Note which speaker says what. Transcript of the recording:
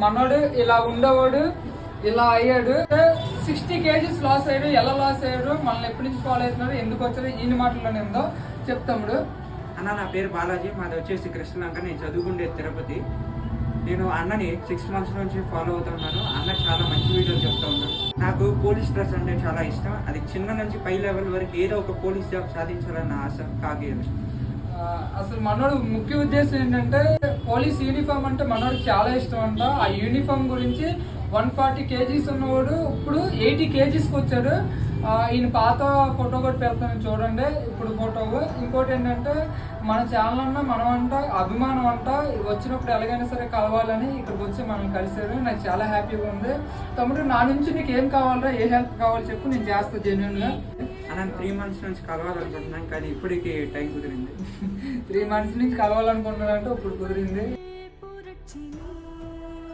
Speaker 1: మనోడు ఇలా ఉండేవాడు, ఇలా అయ్యాడు. 60 kgs లాస్ అయ్యాడు. ఎలా లాస్ అయ్యాడు, మనల్ని ఎప్పటి నుంచి ఫాలో అవుతున్నారు, ఎందుకు వచ్చారు, ఈ మాటల్లోనే ఉందో చెప్తాముడు.
Speaker 2: అన్న నా పేరు బాలాజీ, మాది వచ్చేసి కృష్ణలంక. నేను చదువుకుండే తిరుపతి. నేను అన్నని 6 months నుంచి ఫాలో అవుతున్నాను. అన్న చాలా మంచి వీడియోలు చెప్తా ఉన్నాను. నాకు పోలీస్ డ్రెస్ అంటే చాలా ఇష్టం. అది చిన్న నుంచి పై లెవెల్ వరకు ఏదో ఒక పోలీస్ జాబ్ సాధించాలని నా ఆశ కాగేది.
Speaker 1: అసలు మనోడు ముఖ్య ఉద్దేశం ఏంటంటే పోలీస్ యూనిఫామ్ అంటే మనోడు చాలా ఇష్టం అంట. ఆ యూనిఫామ్ గురించి 140 kgs ఉన్నవాడు ఇప్పుడు 80 kgsకి వచ్చాడు. ఈయన పాత ఫోటో కూడా పెడతాను చూడండి, ఇప్పుడు ఫోటో. ఇంకోటి ఏంటంటే మన ఛానల్ అన్న మనం అంట అభిమానం అంట, వచ్చినప్పుడు ఎలాగైనా సరే కలవాలని ఇక్కడికి వచ్చి మనం కలిసారు. నాకు చాలా హ్యాపీగా ఉంది. తమ్ముడు, నా నుంచి నీకు ఏం కావాలరా, ఏ హెల్ప్ కావాలో చెప్పు, నేను చేస్తా జెన్యున్గా.
Speaker 2: అన్న 3 months నుంచి కలవాలనుకుంటున్నాను, కానీ ఇప్పటికి టైం కుదిరింది.
Speaker 1: 3 months నుంచి కలవాలనుకుంటున్నానంటే ఇప్పుడు కుదిరింది.